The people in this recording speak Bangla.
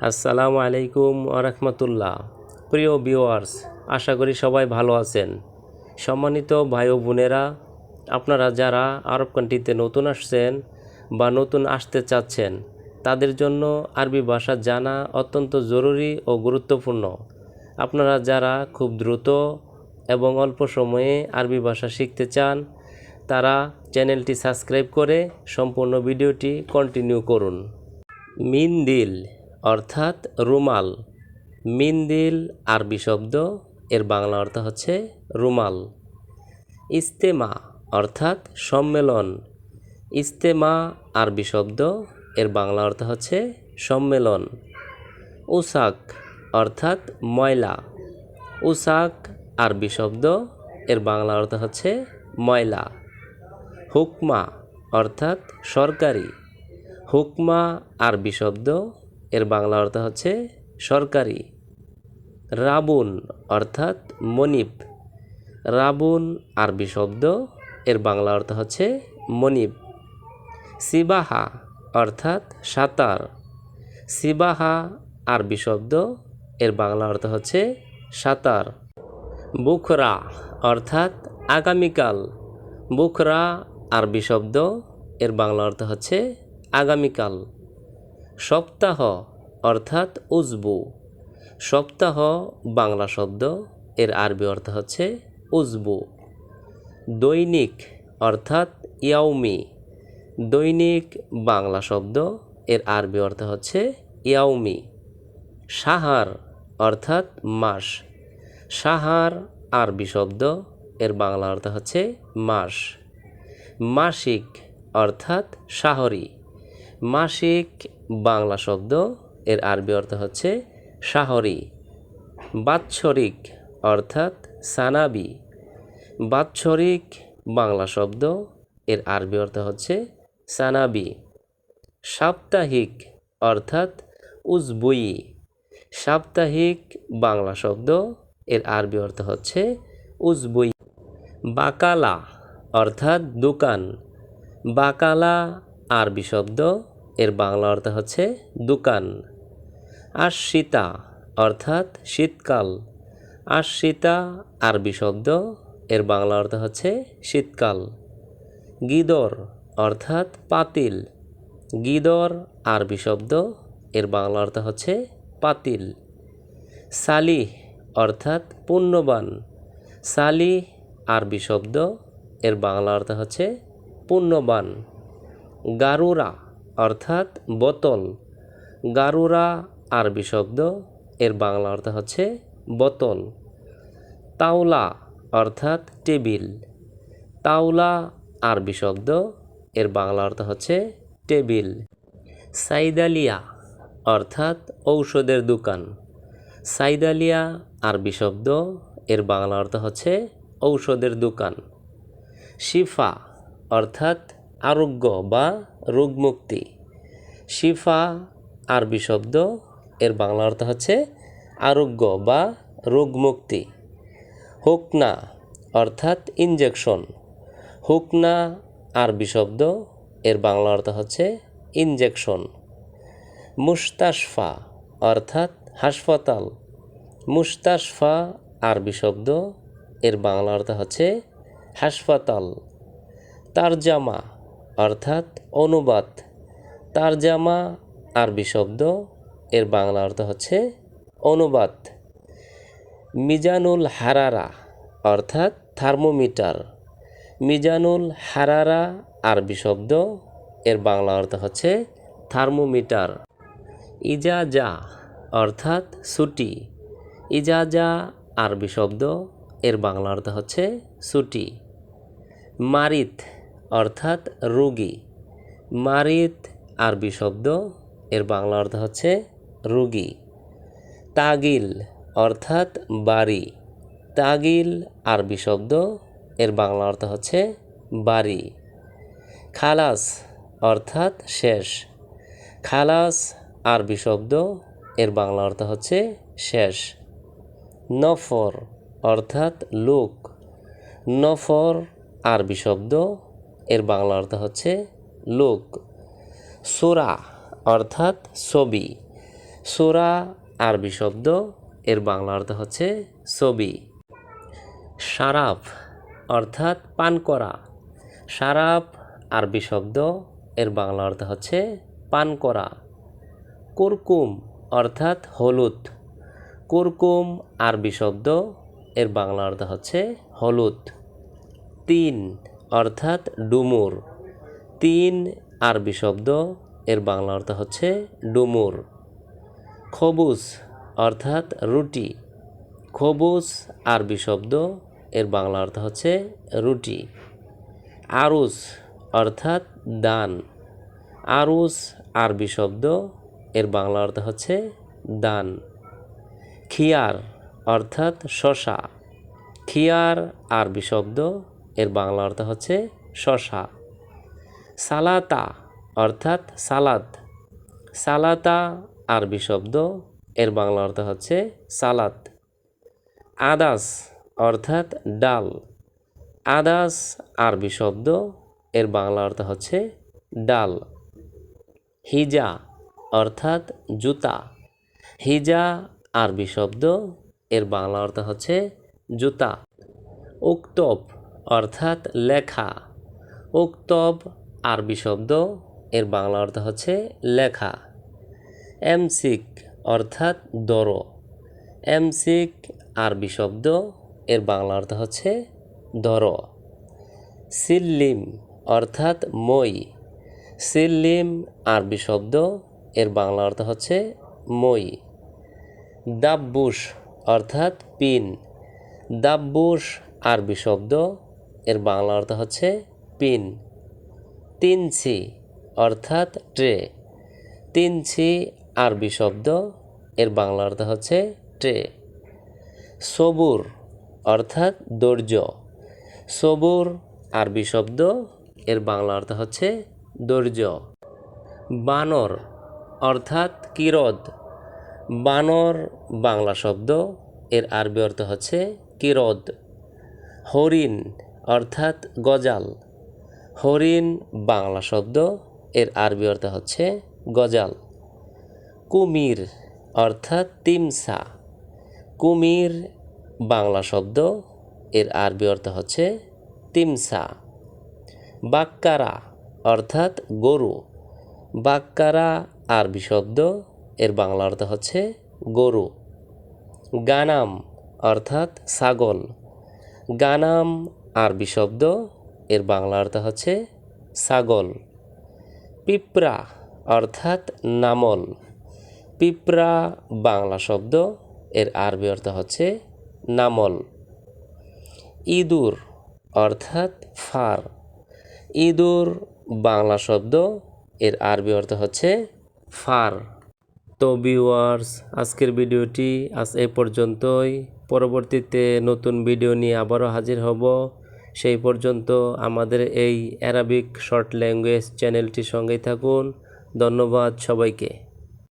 আসসালামু আলাইকুম আরহামতুল্লাহ। প্রিয় ভিউয়ার্স, আশা করি সবাই ভালো আছেন। সম্মানিত ভাই ও বোনেরা, আপনারা যারা আরব কান্ট্রিতে নতুন আসছেন বা নতুন আসতে চাচ্ছেন, তাদের জন্য আরবি ভাষা জানা অত্যন্ত জরুরি ও গুরুত্বপূর্ণ। আপনারা যারা খুব দ্রুত এবং অল্প সময়ে আরবি ভাষা শিখতে চান, তারা চ্যানেলটি সাবস্ক্রাইব করে সম্পূর্ণ ভিডিওটি কন্টিনিউ করুন। মিন্দিল অর্থাৎ রুমাল। মিন্দিল আরবি শব্দ, এর বাংলা অর্থ হচ্ছে রুমাল। ইস্তেমা অর্থাৎ সম্মেলন। ইস্তেমা আরবি শব্দ, এর বাংলা অর্থ হচ্ছে সম্মেলন। উসাক অর্থাৎ ময়লা। উসাক আরবি শব্দ, এর বাংলা অর্থ হচ্ছে ময়লা। হুকমা অর্থাৎ সরকারি। হুকমা আরবি শব্দ, এর বাংলা অর্থ হচ্ছে সরকারি। রাবুন অর্থাৎ মনিব। রাবুন আরবি শব্দ, এর বাংলা অর্থ হচ্ছে মনিব। সিবাহা অর্থাৎ সাঁতার। সিবাহা আরবি শব্দ, এর বাংলা অর্থ হচ্ছে সাঁতার। বুখরা অর্থাৎ আগামীকাল। বুখরা আরবি শব্দ, এর বাংলা অর্থ হচ্ছে আগামীকাল। সপ্তাহ অর্থাৎ উজবু। সপ্তাহ বাংলা শব্দ, এর আরবি অর্থ হচ্ছে উজবু। দৈনিক অর্থাৎ ইয়াউমি। দৈনিক বাংলা শব্দ, এর আরবি অর্থ হচ্ছে ইয়াউমি। সাহার অর্থাৎ মাস। সাহার আরবি শব্দ, এর বাংলা অর্থ হচ্ছে মাস। মাসিক অর্থাৎ শাহরি। মাসিক বাংলা শব্দ, এর আরবি অর্থ হচ্ছে শাহরি। বাৎসরিক অর্থাৎ সানাবি। বাৎসরিক বাংলা শব্দ, এর আরবি অর্থ হচ্ছে সানাবি। সাপ্তাহিক অর্থাৎ উজবুই। সাপ্তাহিক বাংলা শব্দ, এর আরবি অর্থ হচ্ছে উজবুই। বাকালা অর্থাৎ দোকান। বাকালা আরবি শব্দ, এর বাংলা অর্থ হচ্ছে দোকান। আশ্বিতা অর্থাৎ শীতকাল। আশ্বিতা আরবি শব্দ, এর বাংলা অর্থ হচ্ছে শীতকাল। গিদর অর্থাৎ পাতিল। গিদর আরবি শব্দ, এর বাংলা অর্থ হচ্ছে পাতিল। সালিহ অর্থাৎ পুণ্যবান। সালিহ আরবি শব্দ, এর বাংলা অর্থ হচ্ছে পুণ্যবান। গারুরা অর্থাৎ বোতল। গারুরা আরবি শব্দ, এর বাংলা অর্থ হচ্ছে বোতল। তাওলা অর্থাৎ টেবিল। তাওলা আরবি শব্দ, এর বাংলা অর্থ হচ্ছে টেবিল। সাইদালিয়া অর্থাৎ ঔষধের দোকান। সাইদালিয়া আরবি শব্দ, এর বাংলা অর্থ হচ্ছে ঔষধের দোকান। শিফা অর্থাৎ আরোগ্য বা রোগমুক্তি। শিফা আরবি শব্দ, এর বাংলা অর্থ হচ্ছে আরোগ্য বা রোগমুক্তি। হুকনা অর্থাৎ ইনজেকশন। হুকনা আরবি শব্দ, এর বাংলা অর্থ হচ্ছে ইনজেকশন। মুস্তাশফা অর্থাৎ হাসপাতাল। মুস্তাশফা আরবি শব্দ, এর বাংলা অর্থ হচ্ছে হাসপাতাল। তারজামা অর্থাৎ অনুবাদ। তারজামা আরবি শব্দ, এর বাংলা অর্থ হচ্ছে অনুবাদ। মিজানুল হারারা অর্থাৎ থার্মোমিটার। মিজানুল হারারা আরবি শব্দ, এর বাংলা অর্থ হচ্ছে থার্মোমিটার। ইজাজা অর্থাৎ ছুটি। ইজাজা আরবি শব্দ, এর বাংলা অর্থ হচ্ছে ছুটি। মারিত অর্থাৎ রোগী। মারিত আরবি শব্দ, এর বাংলা অর্থ হচ্ছে রোগী। তাগিল অর্থাৎ বাড়ি। তাগিল আরবি শব্দ, এর বাংলা অর্থ হচ্ছে বাড়ি। খালাস অর্থাৎ শেষ। খালাস আরবি শব্দ, এর বাংলা অর্থ হচ্ছে শেষ। নফর অর্থাৎ লোক। নফর আরবি শব্দ, এর বাংলা অর্থ হচ্ছে লোক। সূরা অর্থাৎ ছবি। সূরা আরবি শব্দ, এর বাংলা অর্থ হচ্ছে ছবি। শারাব অর্থাৎ পান করা। শারাব আরবি শব্দ, এর বাংলা অর্থ হচ্ছে পান করা। কুরকুম অর্থাৎ হলুদ। কুরকুম আরবি শব্দ, এর বাংলা অর্থ হচ্ছে হলুদ। তিন অর্থাৎ ডুমুর। তিন আরবি শব্দ, এর বাংলা অর্থ হচ্ছে ডুমুর। খবুজ অর্থাৎ রুটি। খবুজ আরবি শব্দ, এর বাংলা অর্থ হচ্ছে রুটি। আরুস অর্থাৎ দান। আরুস আরবি শব্দ, এর বাংলা অর্থ হচ্ছে দান। খিয়ার অর্থাৎ শশা। খিয়ার আরবি শব্দ, এর বাংলা অর্থ হচ্ছে শশা। সালাতা অর্থাৎ সালাদ। সালাতা আরবি শব্দ, এর বাংলা অর্থ হচ্ছে সালাদ। আদাস অর্থাৎ ডাল। আদাস আরবি শব্দ, এর বাংলা অর্থ হচ্ছে ডাল। হিজা অর্থাৎ জুতা। হিজা আরবি শব্দ, এর বাংলা অর্থ হচ্ছে জুতা। উক্তব অর্থাৎ লেখা। উক্তব আরবি শব্দ, এর বাংলা অর্থ হচ্ছে লেখা। এমসিক অর্থাৎ ধরো। এমসিক আরবি শব্দ, এর বাংলা অর্থ হচ্ছে ধরো। সিল্লিম অর্থাৎ মই। সিল্লিম আরবি শব্দ, এর বাংলা অর্থ হচ্ছে মই। দাব্বুস অর্থাৎ পিন। দাব্বুস আরবি শব্দ, এর বাংলা অর্থ হচ্ছে পিন। তিনছি অর্থাৎ ট্রে। তিনছি আরবি শব্দ, এর বাংলা অর্থ হচ্ছে ট্রে। সবুর অর্থাৎ ধৈর্য। সবুর আরবি শব্দ, এর বাংলা অর্থ হচ্ছে ধৈর্য। বানর অর্থাৎ কিরদ। বানর বাংলা শব্দ, এর আরবি অর্থ হচ্ছে কিরদ। হরিণ অর্থাৎ গজাল। হরিণ বাংলা শব্দ, এর আরবি অর্থ হচ্ছে গজাল। কুমির অর্থাৎ তিমসা। কুমির বাংলা শব্দ, এর আরবি অর্থ হচ্ছে তিমসা। বাক্কারা অর্থাৎ গরু। বাক্কারা আরবি শব্দ, এর বাংলা অর্থ হচ্ছে গরু। গানাম অর্থাৎ ছাগল। গানাম আরবি শব্দ, এর বাংলা অর্থ হচ্ছে ছাগল। পিঁপড়া অর্থাৎ নামল। পিঁপড়া বাংলা শব্দ, এর আরবি অর্থ হচ্ছে নামল। ইঁদুর অর্থাৎ ফার। ইঁদুর বাংলা শব্দ, এর আরবি অর্থ হচ্ছে ফার। তো ভিউয়ার্স, আজকের ভিডিওটি আজ এ পর্যন্তই। পরবর্তীতে নতুন ভিডিও নিয়ে আবারও হাজির হব। সেই পর্যন্ত আমাদের এই অ্যারাবিক শর্ট ল্যাঙ্গুয়েজ চ্যানেলটির সঙ্গেই থাকুন। ধন্যবাদ সবাইকে।